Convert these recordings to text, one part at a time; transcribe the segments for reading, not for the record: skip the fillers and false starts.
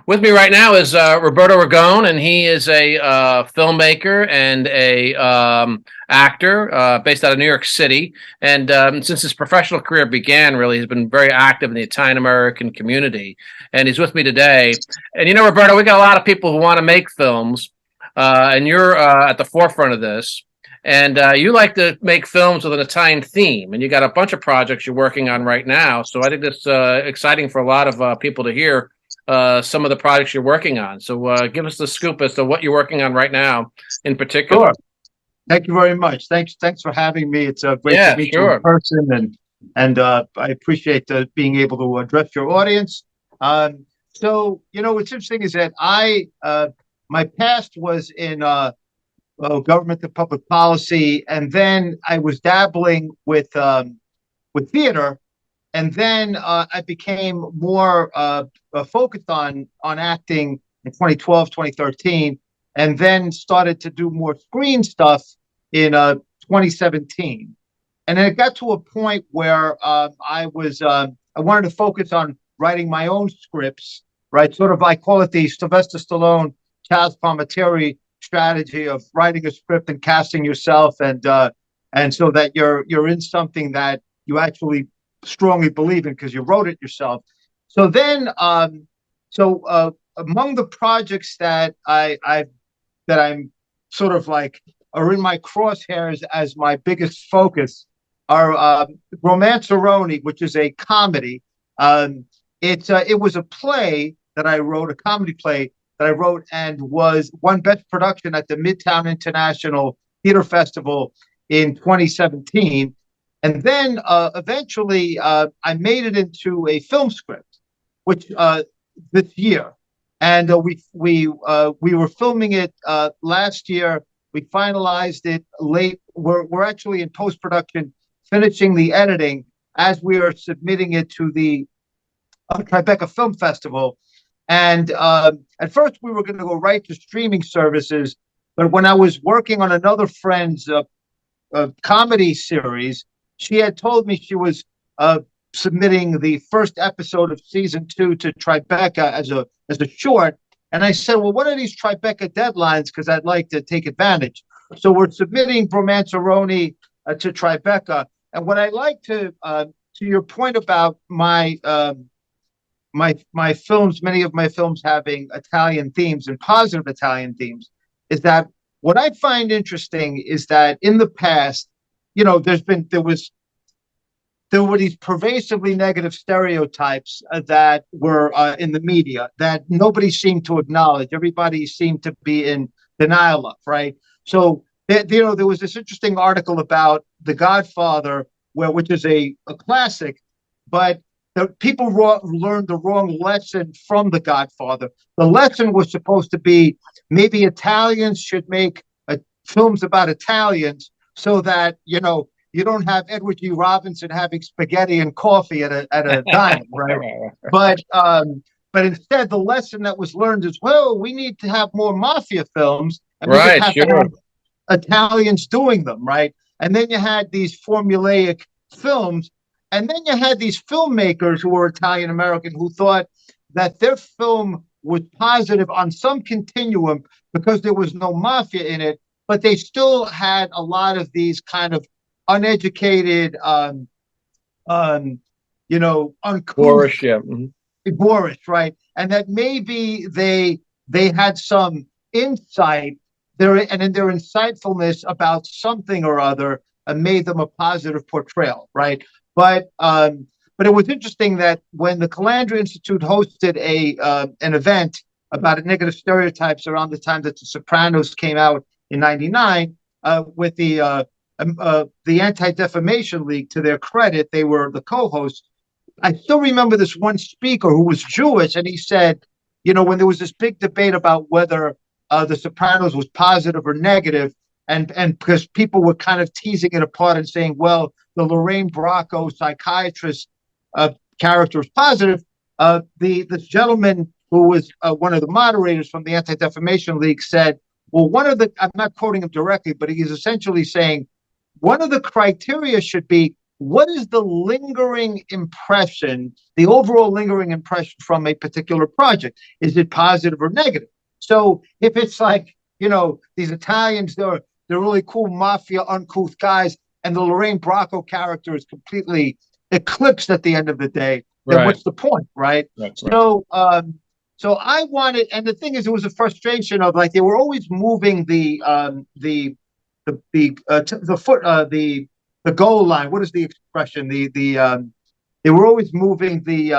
With me right now is Roberto Ragone, and he is a filmmaker and a actor based out of New York City. And since his professional career began, really, he's been very active in the Italian American community. And he's with me today. And Roberto, we got a lot of people who want to make films, and you're at the forefront of this. And you like to make films with an Italian theme, and you got a bunch of projects you're working on right now. So I think that's exciting for a lot of people to hear some of the projects you're working on. So give us the scoop as to what you're working on right now in particular. Sure. Thank you very much. Thanks for having me. It's great to meet you in person, and I appreciate being able to address your audience. So, what's interesting is that my past was in government and public policy, and then I was dabbling with theater. And then I became more focused on acting in 2012, 2013, and then started to do more screen stuff in 2017. And then it got to a point where I wanted to focus on writing my own scripts, right? Sort of, I call it the Sylvester Stallone, Chaz Palminteri strategy of writing a script and casting yourself, and so that you're in something that you actually strongly believe in because you wrote it yourself. So then, among the projects that I'm sort of like are in my crosshairs as my biggest focus are Romanceroni, which is a comedy. It was a play that I wrote, a comedy play that I wrote, and won Best Production at the Midtown International Theater Festival in 2017. And then eventually I made it into a film script, which this year, and we were filming it last year. We finalized it late. We're actually in post production, finishing the editing as we are submitting it to the Tribeca Film Festival. And at first we were going to go right to streaming services, but when I was working on another friend's comedy series, she had told me she was submitting the first episode of season 2 to Tribeca as a short. And I said, well, what are these Tribeca deadlines? Because I'd like to take advantage. So we're submitting Romanceroni to Tribeca. And what I like to your point about my films, many of my films having Italian themes and positive Italian themes, is that what I find interesting is that in the past, there were these pervasively negative stereotypes that were in the media that nobody seemed to acknowledge. Everybody seemed to be in denial of, right? So, there was this interesting article about The Godfather, which is a classic, but the people learned the wrong lesson from The Godfather. The lesson was supposed to be maybe Italians should make films about Italians, so that you don't have Edward G. Robinson having spaghetti and coffee at a diner, right? But instead, the lesson that was learned is, well, we need to have more mafia films, and we just have to have Italians doing them, right? And then you had these formulaic films, and then you had these filmmakers who were Italian American who thought that their film was positive on some continuum because there was no mafia in it, but they still had a lot of these kind of uneducated, uncouth, boorish, right? And that maybe they had some insight there, and in their insightfulness about something or other, made them a positive portrayal, right? But it was interesting that when the Calandra Institute hosted an event about negative stereotypes around the time that The Sopranos came out in '99, with the Anti-Defamation League, to their credit, they were the co-hosts. I still remember this one speaker who was Jewish, and he said, when there was this big debate about whether The Sopranos was positive or negative, and because people were kind of teasing it apart and saying, well, the Lorraine Bracco psychiatrist character is positive, this gentleman who was one of the moderators from the Anti-Defamation League said, well, I'm not quoting him directly, but he's essentially saying, one of the criteria should be what is the lingering impression, the overall lingering impression from a particular project? Is it positive or negative? So if it's like, these Italians, they're really cool mafia uncouth guys, and the Lorraine Bracco character is completely eclipsed at the end of the day, then what's the point, right? That's right. So I wanted, and the thing is, it was a frustration of like they were always moving the goal line. What is the expression? They were always moving they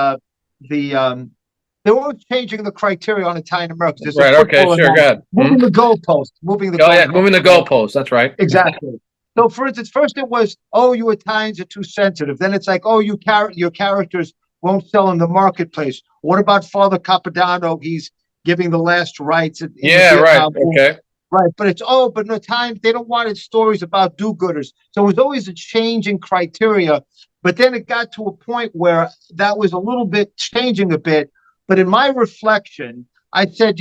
were always changing the criteria on Italian Americans. Right. Okay. Sure. Go ahead. Moving the goalposts. Moving the Oh, yeah. Moving the goalposts. That's right. Exactly. So, for instance, first it was, oh, you Italians are too sensitive. Then it's like, oh, your characters won't sell in the marketplace. What about Father Capodanno? He's giving the last rites. Yeah. Right. Okay. Right, but but no time. They don't want stories about do-gooders. So it was always a change in criteria. But then it got to a point where that was a little bit changing a bit. But in my reflection, I said,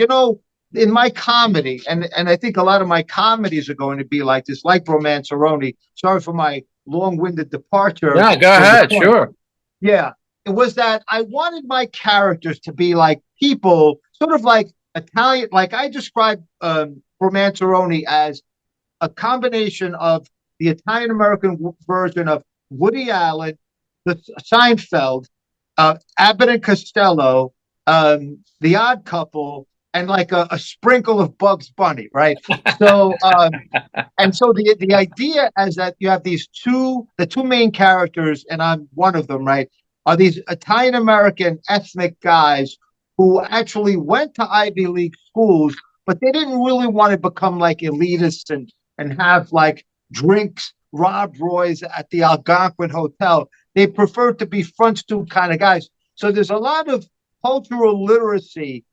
in my comedy, and I think a lot of my comedies are going to be like this, like Romanceroni. Sorry for my long-winded departure. Yeah, go ahead. Sure. Yeah, it was that I wanted my characters to be like people, sort of like Italian. Like I described Romanceroni as a combination of the Italian American version of Woody Allen, the Seinfeld, Abbott and Costello, The Odd Couple, and like a sprinkle of Bugs Bunny, right? So and so the idea is that you have the two main characters, and I'm one of them, right? Are these Italian American ethnic guys who actually went to Ivy League schools, but they didn't really want to become like elitists and have like drinks, Rob Roy's at the Algonquin Hotel. They preferred to be front stoop kind of guys. So there's a lot of cultural literacy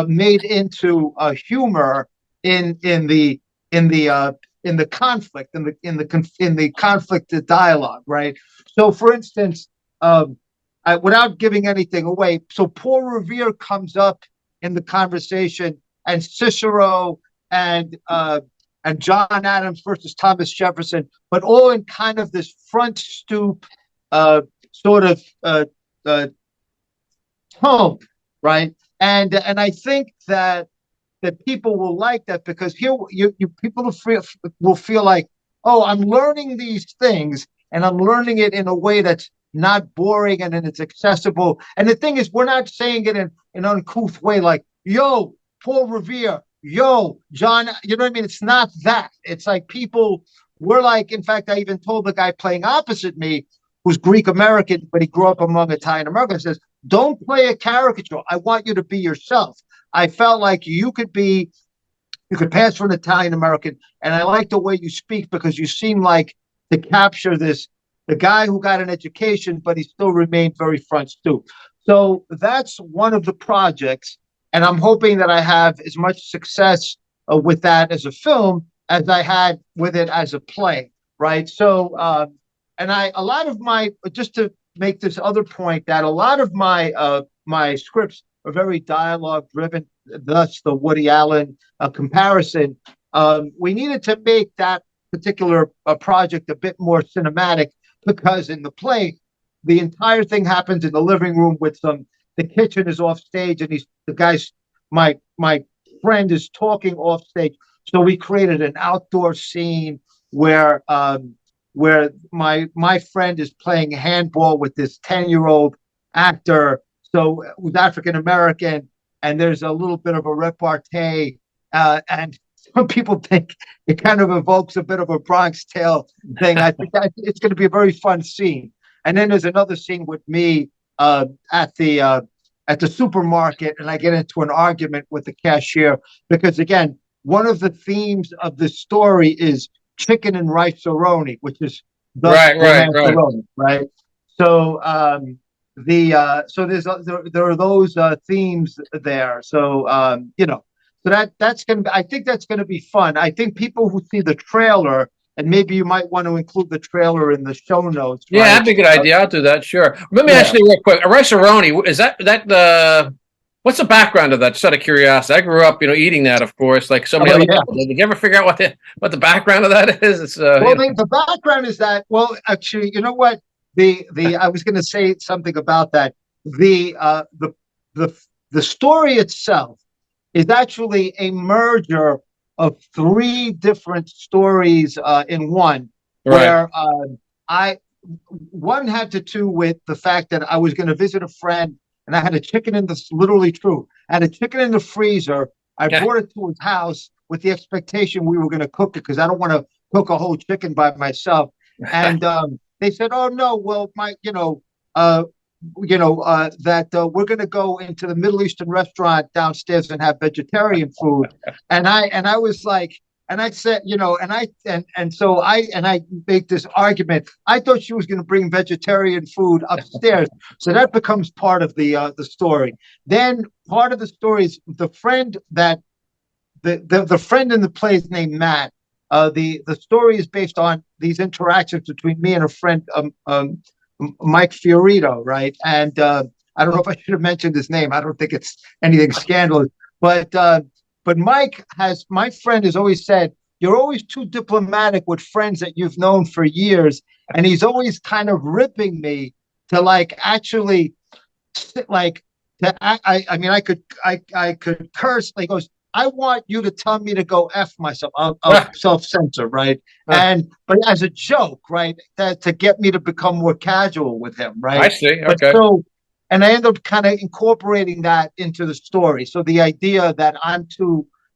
made into humor in the conflict, in the conflict dialogue, right? So, for instance, without giving anything away, so Paul Revere comes up in the conversation, and Cicero and John Adams versus Thomas Jefferson, but all in kind of this front stoop sort of tone, right? And I think that people will like that, because here people will feel like, oh, I'm learning these things, and I'm learning it in a way that's not boring and it's accessible. And the thing is, we're not saying it in an uncouth way, like, yo, Paul Revere, yo, John, you know what I mean? It's not that. It's like we're like, in fact, I even told the guy playing opposite me, who's Greek American, but he grew up among Italian Americans, says, don't play a caricature. I want you to be yourself. I felt like you could pass for an Italian American, and I like the way you speak, because you seem like to capture the guy who got an education, but he still remained very front stoop. So that's one of the projects, and I'm hoping that I have as much success with that as a film as I had with it as a play, right? So, a lot of my, just to make this other point, that a lot of my scripts are very dialogue driven, thus the Woody Allen comparison. We needed to make that particular project a bit more cinematic, because in the play, the entire thing happens in the living room the kitchen is off stage, and my friend is talking off stage. So we created an outdoor scene where my friend is playing handball with this 10-year-old actor, so who's African American, and there's a little bit of a repartee, and some people think it kind of evokes a bit of a Bronx Tale thing. I think it's going to be a very fun scene. And then there's another scene with me at the supermarket, and I get into an argument with the cashier, because again, one of the themes of the story is chicken and rice-a-roni, which is right. Right. So there are those themes there. So so that's gonna be, I think that's gonna be fun. I think people who see the trailer, and maybe you might want to include the trailer in the show notes. Yeah, right? That'd be a good idea. I'll do that. Sure. Let me ask you real quick. A rice-a-roni, is that what's the background of that? Just out of curiosity. I grew up, eating that, of course, like so many other people. Did you ever figure out what the background of that is? It's the background is that, well, actually, you know what? the I was going to say something about that. The the story itself is actually a merger of three different stories in one, Right. where I one had to do with the fact that I was going to visit a friend and I had a chicken in the literally true. I had a chicken in the freezer. I Yeah. brought it to his house with the expectation we were going to cook it because I don't want to cook a whole chicken by myself. And they said, "Oh no, well, that we're going to go into the Middle Eastern restaurant downstairs and have vegetarian food." And I was like, and I said, and I make this argument. I thought she was going to bring vegetarian food upstairs, so that becomes part of the story. Then part of the story is the friend that the friend in the play is named Matt. The story is based on these interactions between me and a friend, Mike Fiorito, right? And I don't know if I should have mentioned his name. I don't think it's anything scandalous, but my friend has always said, "You're always too diplomatic with friends that you've known for years," and he's always kind of ripping me to like actually like I mean I could curse. Like, he goes, "I want you to tell me to go F myself." I'll self-censor, right? But as a joke, right? To get me to become more casual with him, I right? see. But Okay. so, and I end up kind of incorporating that into the story. So the idea that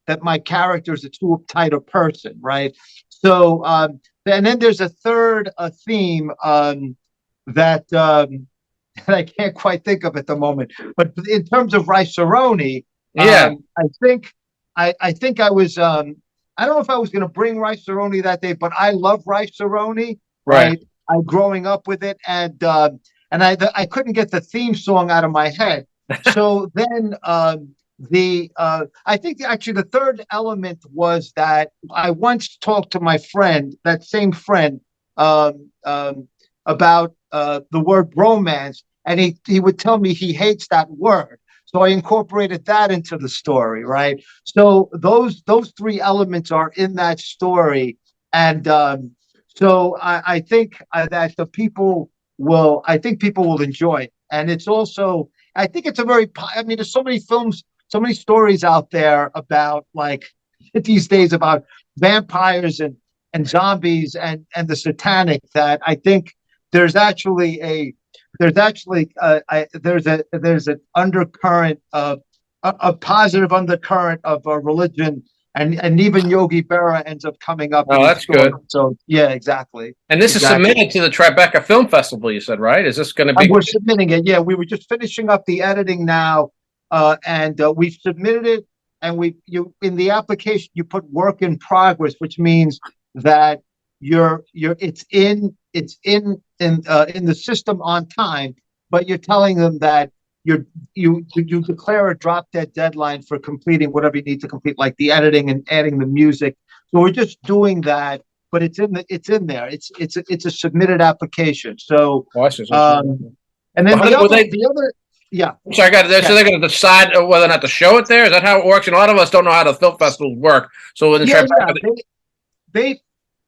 that my character is a too uptight a person, right? So, and then there's a third theme that that I can't quite think of at the moment. But in terms of Rice-A-Roni, Yeah. I think I was I don't know if I was going to bring Rice-A-Roni that day, but I love Rice-A-Roni, Right. right? I'm growing up with it, and I couldn't get the theme song out of my head. So then I think actually the third element was that I once talked to my friend, that same friend, about the word bromance, and he would tell me he hates that word. So I incorporated that into the story, right? So those three elements are in that story, and so I think that I think people will enjoy it, and it's also I think it's a very I mean there's so many films, so many stories out there about like these days about vampires and zombies and the satanic that I think there's actually a there's an undercurrent of a positive undercurrent of religion, and even Yogi Berra ends up coming up in Oh, his that's story. good. So yeah, exactly. And this is Exactly. submitted to the Tribeca Film Festival, you said, right? Is this going to And be? we're submitting it. Yeah, we were just finishing up the editing now, and we've submitted it. And you in the application you put work in progress, which means that it's in the system on time, but you're telling them that you declare a drop dead deadline for completing whatever you need to complete, like the editing and adding the music. So we're just doing that, but it's in there. It's a submitted application. So Oh, I see. and then Well, how, the other yeah. so Yeah. so they're going to decide whether or not to show it there. Is that how it works? And a lot of us don't know how the film festivals work. So in the Yeah, Tribeca, yeah. They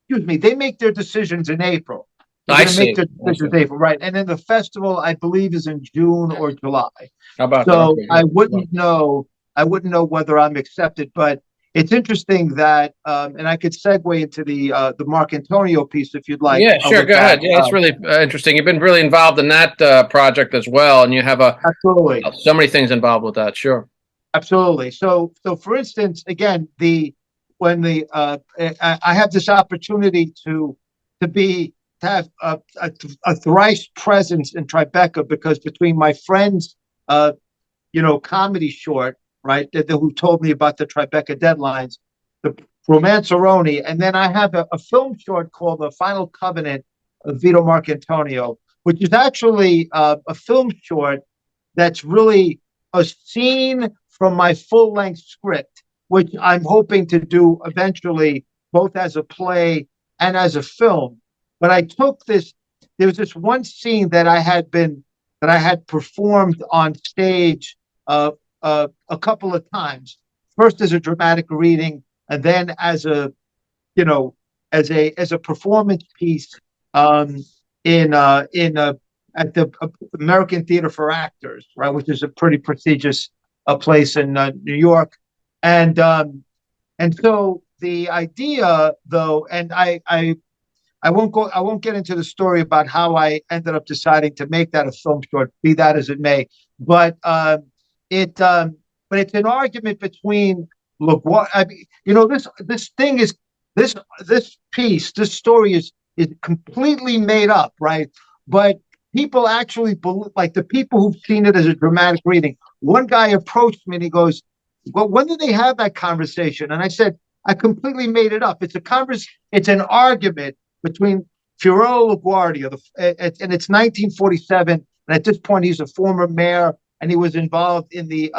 excuse me, they make their decisions in April. They're I going to make see. their I see. decisions in April, right? And then the festival, I believe, is in June or July. How about that? So Okay. I Well, wouldn't know. I wouldn't know whether I'm accepted, but it's interesting that, and I could segue into the Marcantonio piece if you'd like. yeah, sure. With Go that, ahead. Yeah, it's really interesting. You've been really involved in that project as well, and you have absolutely, so many things involved with that. Sure. absolutely. So for instance, again, the when the I have this opportunity to be to have a thrice presence in Tribeca because between my friends, comedy short, right, who told me about the Tribeca deadlines, the Romanceroni, and then I have a film short called The Final Covenant of Vito Marcantonio, which is actually a film short that's really a scene from my full length script, which I'm hoping to do eventually, both as a play and as a film. But I took this, there was this one scene that I had performed on stage a couple of times. First as a dramatic reading, and then as a, as a performance piece um, at the American Theater for Actors, right, which is a pretty prestigious place in New York, and so the idea, though, and I won't get into the story about how I ended up deciding to make that a film short, be that as it may. But it but it's an argument between, look, what I mean, this thing is this story is completely made up, right? But people actually believe, like the people who've seen it as a dramatic reading. One guy approached me and he goes, "Well, when did they have that conversation?" And I said, "I completely made it up. It's an argument between Fiorello LaGuardia, and it's 1947, and at this point he's a former mayor, and he was involved in the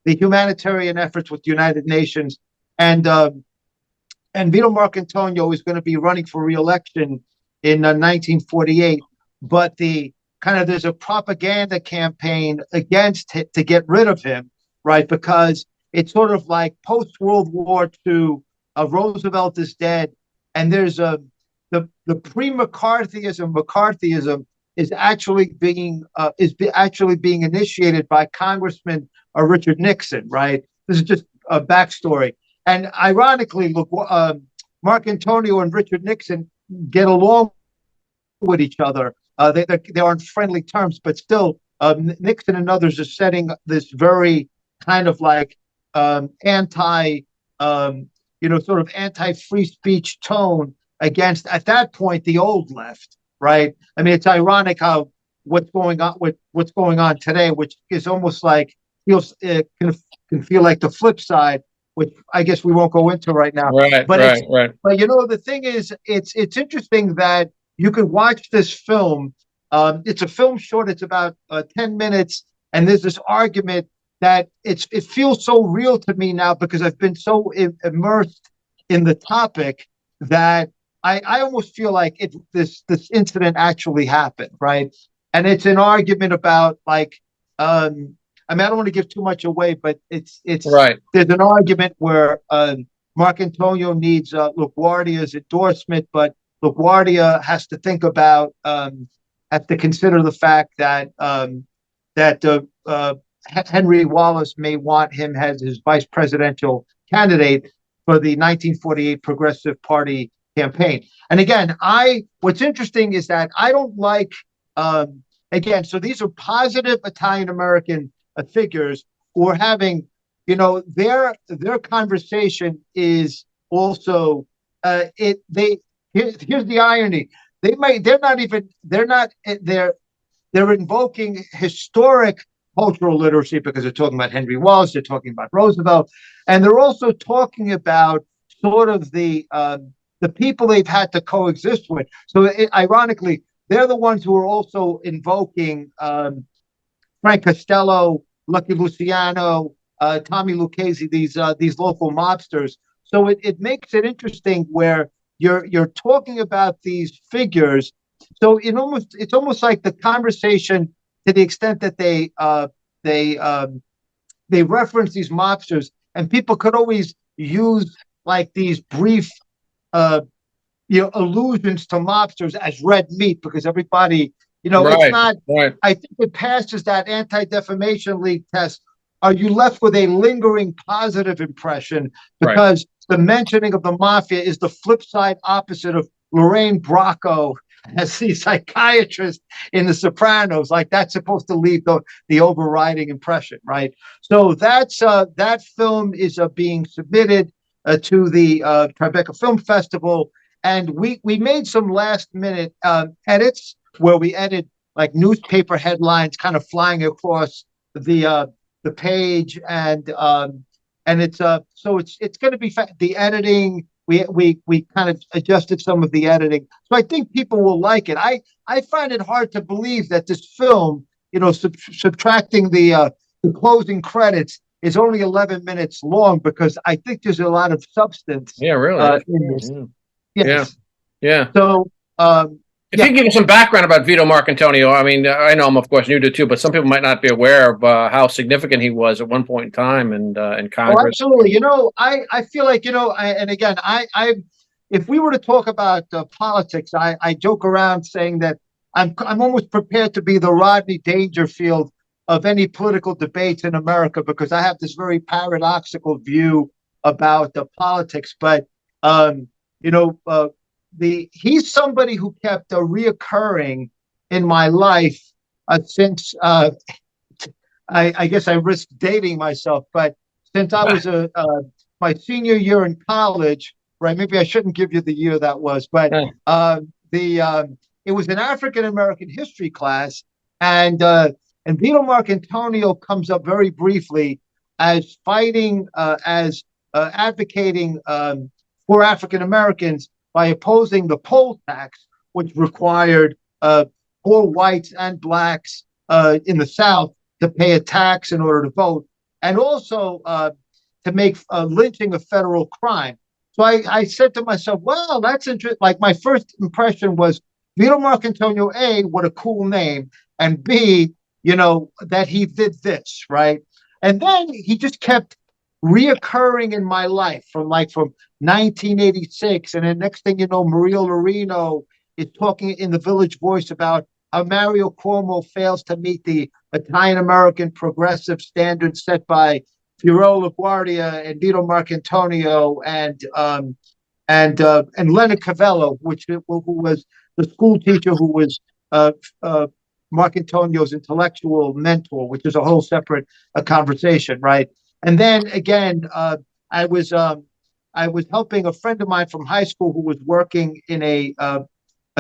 humanitarian efforts with the United Nations, and Vito Marcantonio is going to be running for re-election in 1948, but there's a propaganda campaign against it to get rid of him, right? Because it's sort of like post World War II, Roosevelt is dead, and there's the pre-McCarthyism is actually being initiated by Congressman Richard Nixon, right? This is just a backstory. And ironically, look, Marcantonio and Richard Nixon get along with each other. They're on friendly terms, but still, Nixon and others are setting this very kind of like anti-free speech tone against, at that point, the old left, right? I mean, it's ironic how what's going on today, which is almost like can feel like the flip side, which I guess we won't go into right now. Right, but right. But the thing is, it's interesting that you could watch this film. It's a film short. It's about 10 minutes, and there's this argument that it feels so real to me now because I've been so immersed in the topic that I almost feel like this incident actually happened, right? And it's an argument about like, I don't want to give too much away, but it's right. There's an argument where Marcantonio needs LaGuardia's endorsement, but LaGuardia has to think about, has to consider the fact that Henry Wallace may want him as his vice presidential candidate for the 1948 Progressive Party campaign. And again, what's interesting is that I don't like, so these are positive Italian American figures who are having, their conversation is also here's the irony. They're invoking historic cultural literacy because they're talking about Henry Wallace, they're talking about Roosevelt, and they're also talking about sort of the people they've had to coexist with. So ironically, they're the ones who are also invoking Frank Costello, Lucky Luciano, Tommy Lucchese, these local mobsters. So it makes it interesting where you're talking about these figures. So it's almost like the conversation, to the extent that they reference these mobsters, and people could always use like these brief allusions to mobsters as red meat, because everybody, right, it's not right. I think it passes that Anti-Defamation League test. Are you left with a lingering positive impression? Because the mentioning of the mafia is the flip side opposite of Lorraine Bracco as the psychiatrist in The Sopranos. Like, that's supposed to leave the overriding impression, right? So that film is being submitted to the Tribeca Film Festival, and we made some last minute edits where we edited like newspaper headlines kind of flying across the page, and it's so it's going to be the editing. We kind of adjusted some of the editing, so I think people will like it. I find it hard to believe that this film, subtracting the closing credits, is only 11 minutes long, because I think there's a lot of substance. Yeah, really. In this. Yeah. Yes. Yeah. So, if you can give us some background about Vito Marcantonio, I mean, I know him, of course, you do too, but some people might not be aware of how significant he was at one point in time in Congress. Oh, absolutely. I feel like, and again, if we were to talk about politics, I joke around saying that I'm almost prepared to be the Rodney Dangerfield of any political debates in America, because I have this very paradoxical view about the politics. But you know, he's somebody who kept reoccurring in my life since I guess I risk dating myself, but since I was my senior year in college, right? Maybe I shouldn't give you the year that was, but it was an African American history class, and Vito Marcantonio comes up very briefly as fighting as advocating for African Americans by opposing the poll tax, which required poor whites and blacks in the South to pay a tax in order to vote, and also to make lynching a federal crime. So I said to myself, well, that's interesting. Like, my first impression was Vito Marcantonio, A, what a cool name, and B, that he did this, right? And then he just kept reoccurring in my life from 1986. And then next thing you know, Maria Lorino is talking in the Village Voice about how Mario Cuomo fails to meet the Italian-American progressive standards set by Fiorello LaGuardia and Vito Marcantonio and Leonard Cavello, who was the school teacher who was Marcantonio's intellectual mentor, which is a whole separate conversation, right? And then again, I was helping a friend of mine from high school who was working in a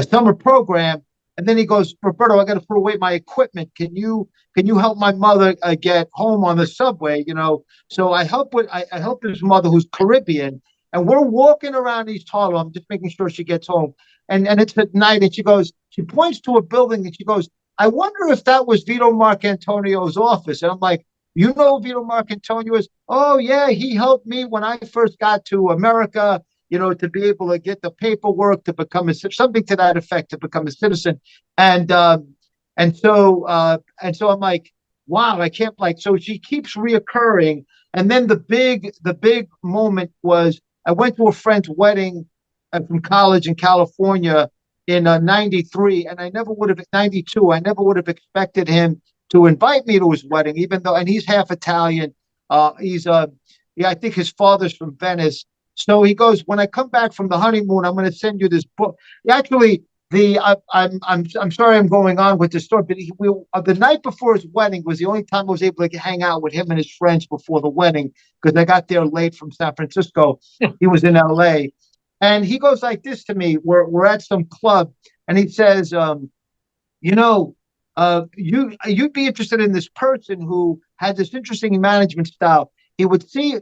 summer program. And then he goes, Roberto, I got to put away my equipment. Can you help my mother get home on the subway? So I help his mother, who's Caribbean, and we're walking around East Harlem, just making sure she gets home. And it's at night, and she points to a building, and she goes, I wonder if that was Vito Marcantonio's office. And I'm like, you know who Vito Marcantonio is? Oh yeah, he helped me when I first got to America, to be able to get the paperwork to become something to that effect, to become a citizen. And so I'm like, wow, I can't so she keeps reoccurring. And then the big moment was I went to a friend's wedding from college in California in 93, and 92, I never would have expected him to invite me to his wedding, even though, and he's half Italian. I think his father's from Venice. So he goes, when I come back from the honeymoon, I'm going to send you this book. Actually, I'm sorry I'm going on with this story, but the night before his wedding was the only time I was able to hang out with him and his friends before the wedding, because I got there late from San Francisco. He was in LA. And he goes like this to me. We're at some club, and he says, you'd be interested in this person who had this interesting management style. He would see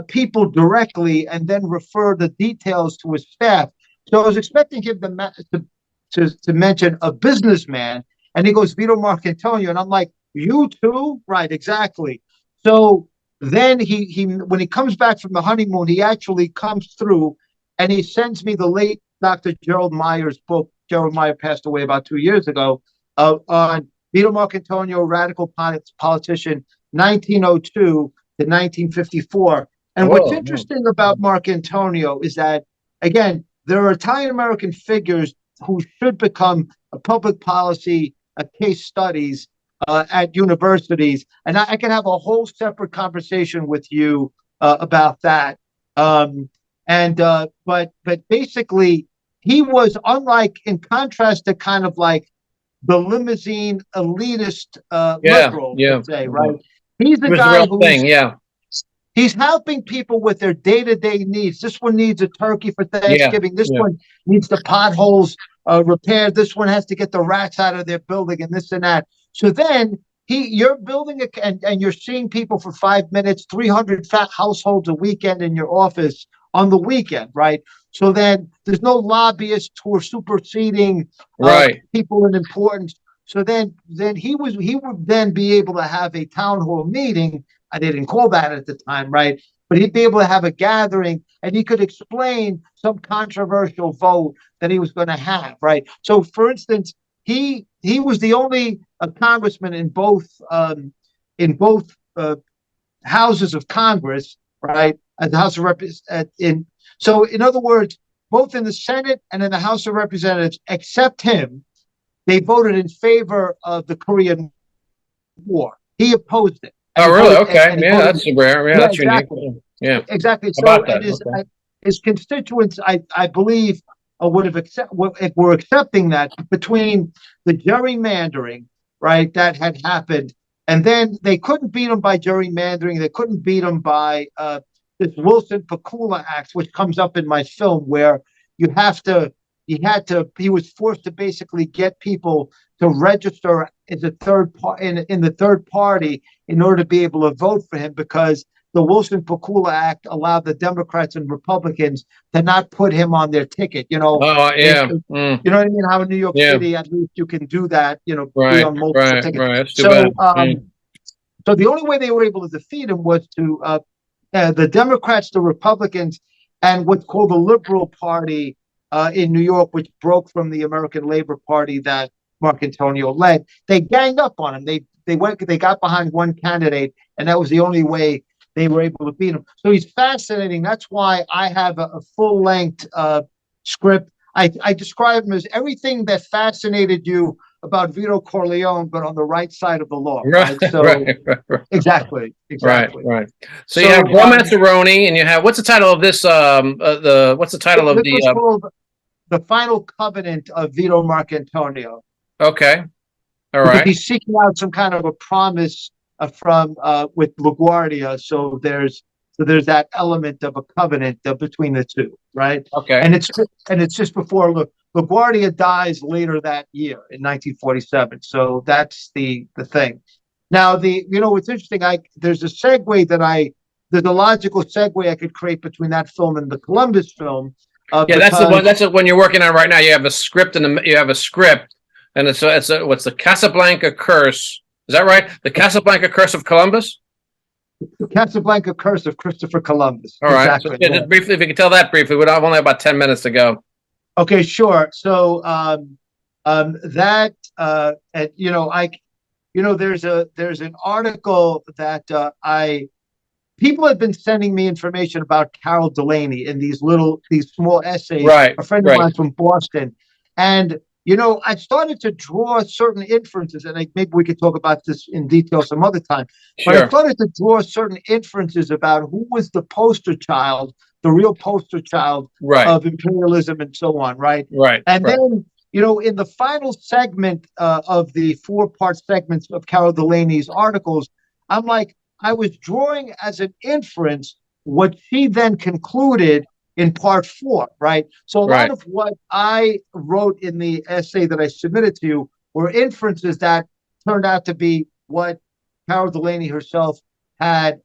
people directly and then refer the details to his staff. So I was expecting him to mention a businessman, and he goes, Vito Marcantonio, and I'm like, you too? Right, exactly. So then he when he comes back from the honeymoon, he actually comes through, and he sends me the late Dr. Gerald Meyer's book. Gerald Meyer passed away about 2 years ago, on Vito Marcantonio, radical politician, 1902 to 1954. And what's interesting about Marcantonio is that, again, there are Italian-American figures who should become a public policy case studies at universities. And I can have a whole separate conversation with you about that. But basically, he was, unlike, in contrast to kind of like the limousine elitist liberal, let's say, right? He's the guy he's helping people with their day-to-day needs. This one needs a turkey for Thanksgiving. This one needs the potholes repaired. This one has to get the rats out of their building, and this and that. So then you're building and you're seeing people for 5 minutes, 300 households a weekend in your office on the weekend, right? So then there's no lobbyists who are superseding people in importance. So then he would then be able to have a town hall meeting. I didn't call that at the time, right? But he'd be able to have a gathering, and he could explain some controversial vote that he was going to have, right? So, for instance, he was the only congressman in both houses of Congress, right? At the House of Representatives. So, in other words, both in the Senate and in the House of Representatives, except him, they voted in favor of the Korean War. He opposed it. Oh, really? Okay. Yeah, that's rare. Yeah, that's unique. Exactly. Yeah. Exactly. How So, about that? and Okay. his constituents, I believe, would have were accepting that between the gerrymandering, right, that had happened, and then they couldn't beat him by gerrymandering. They couldn't beat him by this Wilson-Pakula Act, which comes up in my film, where you have to, he was forced to basically get people to register as a third part in the third party in order to be able to vote for him, because the Wilson-Pakula Act allowed the Democrats and Republicans to not put him on their ticket. Oh, yeah. You know what I mean? How in New York Yeah. City, at least you can do that. Be Right. on multiple Right. tickets. Right. That's too bad. So the only way they were able to defeat him was to the Democrats, the Republicans, and what's called the Liberal Party in New York, which broke from the American Labor Party that Marcantonio led. They ganged up on him. They got behind one candidate, and that was the only way they were able to beat him. So he's fascinating. That's why I have a full-length script. I describe him as everything that fascinated you about Vito Corleone, but on the right side of the law. Right. So Right. exactly. Right. So you have Roberto Ragone, and you have, what's the title of this? What's the title of this was called The Final Covenant of Vito Marcantonio. Okay. All Because right. he's seeking out some kind of a promise from with LaGuardia. So there's that element of a covenant between the two, right? Okay. And it's just before LaGuardia dies later that year in 1947. So that's the thing. Now what's interesting, there's a logical segue I could create between that film and the Columbus film. Yeah, that's the one. That's the one you're working on right now. You have a script, and and it's what's the Casablanca Curse? Is that right? The Casablanca Curse of Columbus. The Casablanca Curse of Christopher Columbus. All right. Exactly. So, yeah, just briefly, if you could tell that briefly, we have only about 10 minutes to go. Okay, sure. So there's an article that people have been sending me information about Carol Delaney in these small essays. Right. A friend of mine from Boston, and I started to draw certain inferences, and maybe we could talk about this in detail some other time. Sure. But I started to draw certain inferences about who was the poster child, the real poster child of imperialism and so on, right? Right. And then, in the final segment of the 4-part segments of Carol Delaney's articles, I was drawing as an inference what she then concluded in part 4, right? So a lot of what I wrote in the essay that I submitted to you were inferences that turned out to be what Carol Delaney herself had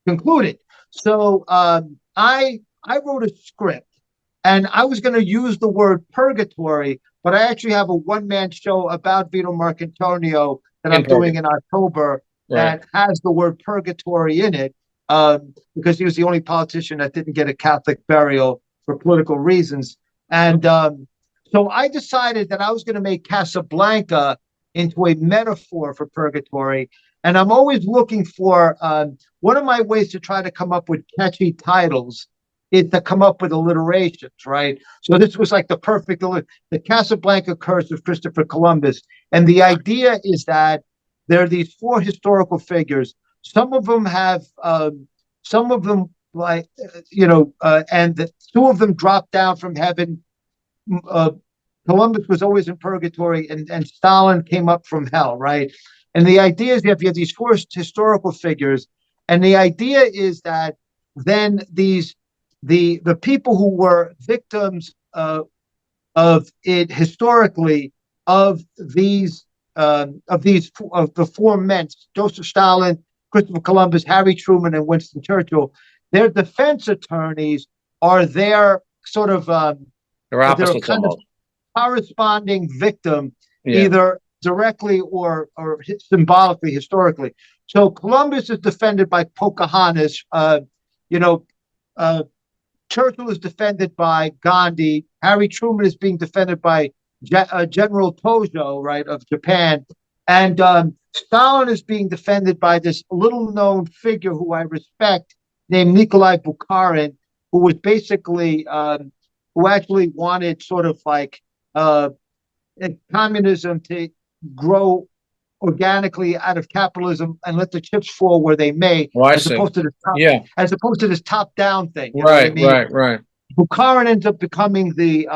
concluded. So I wrote a script, and I was going to use the word purgatory, but I actually have a one-man show about Vito Marcantonio that I'm doing in October that has the word purgatory in it. Because he was the only politician that didn't get a Catholic burial for political reasons. And so I decided that I was going to make Casablanca into a metaphor for purgatory. And I'm always looking for one of my ways to try to come up with catchy titles is to come up with alliterations, right? So this was like the perfect, the Casablanca Curse of Christopher Columbus. And the idea is that there are these 4 historical figures. Some of them have, and 2 of them dropped down from heaven. Columbus was always in purgatory, and Stalin came up from hell, right? And the idea is you have these 4 historical figures, and the idea is that then the people who were victims of it historically of the 4 men, Joseph Stalin, Christopher Columbus, Harry Truman, and Winston Churchill, their defense attorneys are their sort of their kind of corresponding victim, either directly or symbolically, historically. So Columbus is defended by Pocohantos. Churchill is defended by Gandhi. Harry Truman is being defended by General Tojo, right, of Japan. And Stalin is being defended by this little-known figure who I respect named Nikolai Bukharin. who was basically who actually wanted sort of like communism to grow organically out of capitalism and let the chips fall where they may, Oh, I as see. opposed to this Yeah. top down thing. You know what I Right. mean? Right. Bukharin ends up becoming the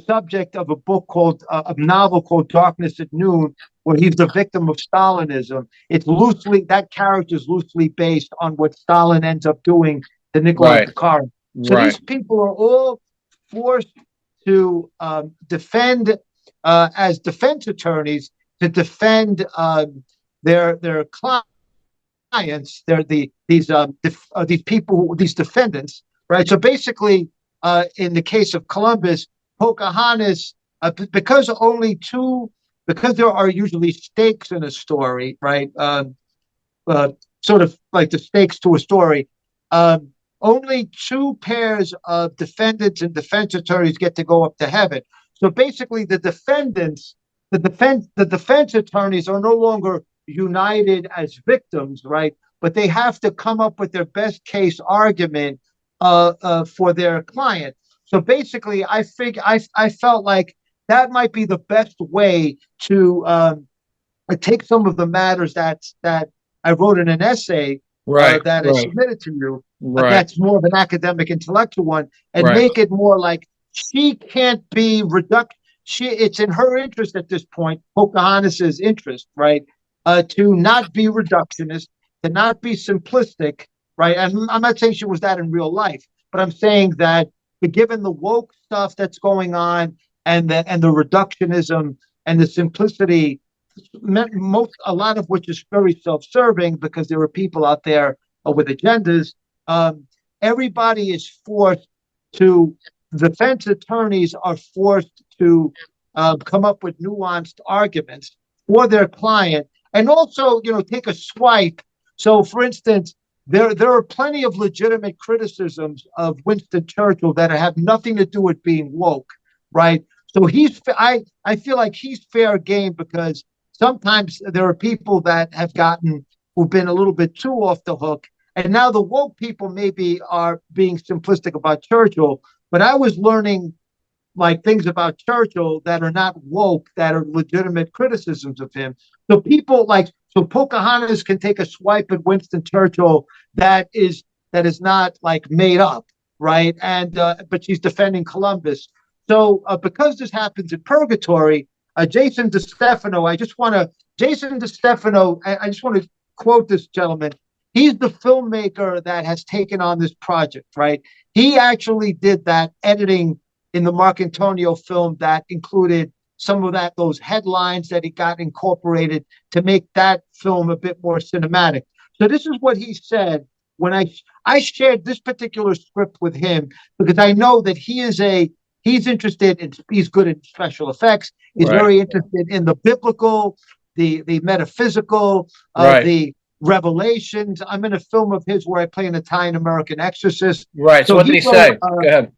subject of a book called a novel called Darkness at Noon, where he's the victim of Stalinism. It's loosely that character is loosely based on what Stalin ends up doing to Nikolai Right. Bukharin. So Right. these people are all forced to defend as defense attorneys to defend their clients. They're these people, these defendants, right? So basically, in the case of Columbus, Pocahontas, because because there are usually stakes in a story, right? Sort of like the stakes to a story. Only two pairs of defendants and defense attorneys get to go up to heaven. So basically, the defense attorneys are no longer united as victims, right? But they have to come up with their best case argument for their client. So basically, I felt like that might be the best way to take some of the matters that I wrote in an essay Right. that I Right. submitted to you. Right. That's more of an academic, intellectual one, and Right. make it more like she can't be reduced. It's in her interest at this point, Pocahontas's interest, right, to not be reductionist, to not be simplistic, right. And I'm not saying she was that in real life, but I'm saying that given the woke stuff that's going on and the reductionism and the simplicity, a lot of which is very self-serving because there are people out there with agendas. Everybody is forced to. Defense attorneys are forced to come up with nuanced arguments for their client, and also, take a swipe. So, for instance, there are plenty of legitimate criticisms of Winston Churchill that have nothing to do with being woke, right? So I feel like he's fair game because sometimes there are people that who've been a little bit too off the hook, and now the woke people maybe are being simplistic about Churchill. But I was learning like things about Churchill that are not woke, that are legitimate criticisms of him. So Pocahontas can take a swipe at Winston Churchill that is not like made up, right? And but she's defending Columbus. So because this happens in Purgatory, Jason DeStefano, I just want to quote this gentleman. He's the filmmaker that has taken on this project, right? He actually did that editing in the Marcantonio film that included some of those headlines that he got incorporated to make that film a bit more cinematic. So this is what he said when I shared this particular script with him, because I know that he's good in special effects. He's very interested in the biblical, the metaphysical, the revelations. I'm in a film of his where I play an Italian-American exorcist. Right. So what did he say? Go ahead.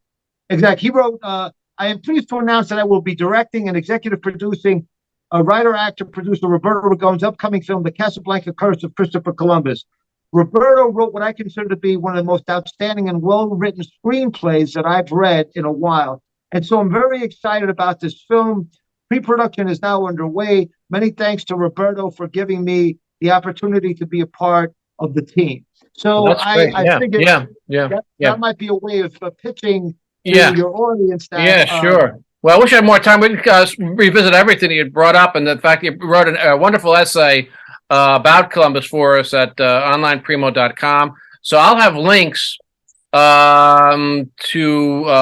Exactly. He wrote, I am pleased to announce that I will be directing and executive producing writer, actor, producer Roberto Ragone's upcoming film, The Casablanca Curse of Christopher Columbus. Roberto wrote what I consider to be one of the most outstanding and well-written screenplays that I've read in a while. And so I'm very excited about this film. Pre-production is now underway. Many thanks to Roberto for giving me the opportunity to be a part of the team. So I figured that might be a way of pitching to your audience. Sure. Well, I wish I had more time. We could revisit everything you brought up, and the fact you wrote a wonderful essay about Columbus for us at onlineprimo.com. So I'll have links to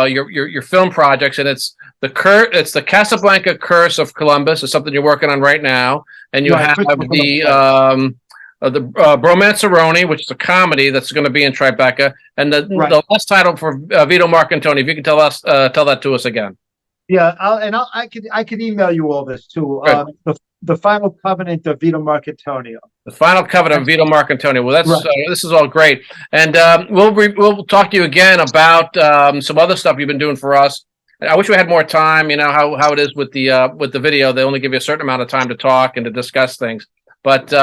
your film projects, and it's the Casablanca Curse of Columbus is something you're working on right now, and you have the Bromanceroni, which is a comedy that's going to be in Tribeca, and the last title for Vito Marcantonio. If you can tell that to us again. Yeah, I could email you all this too. The Final Covenant of Vito Marcantonio. The Final Covenant of Vito Marcantonio. Well, this is all great, and we'll talk to you again about some other stuff you've been doing for us. I wish we had more time. You know how it is with the video; they only give you a certain amount of time to talk and to discuss things. But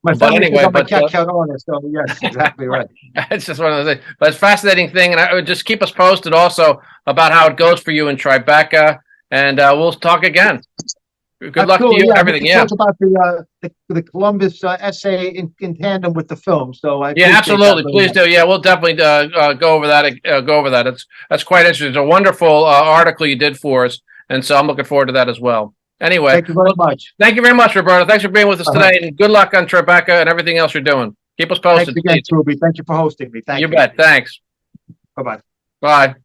My But family thinks anyway, I'm a but chiacchierone, so yes, exactly right. it's just one of those things. But it's a fascinating thing, and I would just keep us posted also about how it goes for you in Tribeca, and we'll talk again. Good luck to Absolutely, you and yeah. everything. We Yeah. talk about the Columbus essay in tandem with the film, so I Yeah, appreciate that absolutely. very Please much. do. Yeah, we'll definitely go over that. Go over that. That's quite interesting. It's a wonderful article you did for us, and so I'm looking forward to that as well. Anyway, Thank you very well, much. thank you very much, Roberto. Thanks for being with us Uh-huh. today, and good luck on Tribeca and everything else you're doing. Keep us Thanks posted, again, please. Truby. Thank you for hosting me. Thank You you. bet. Thanks. Bye bye. Bye.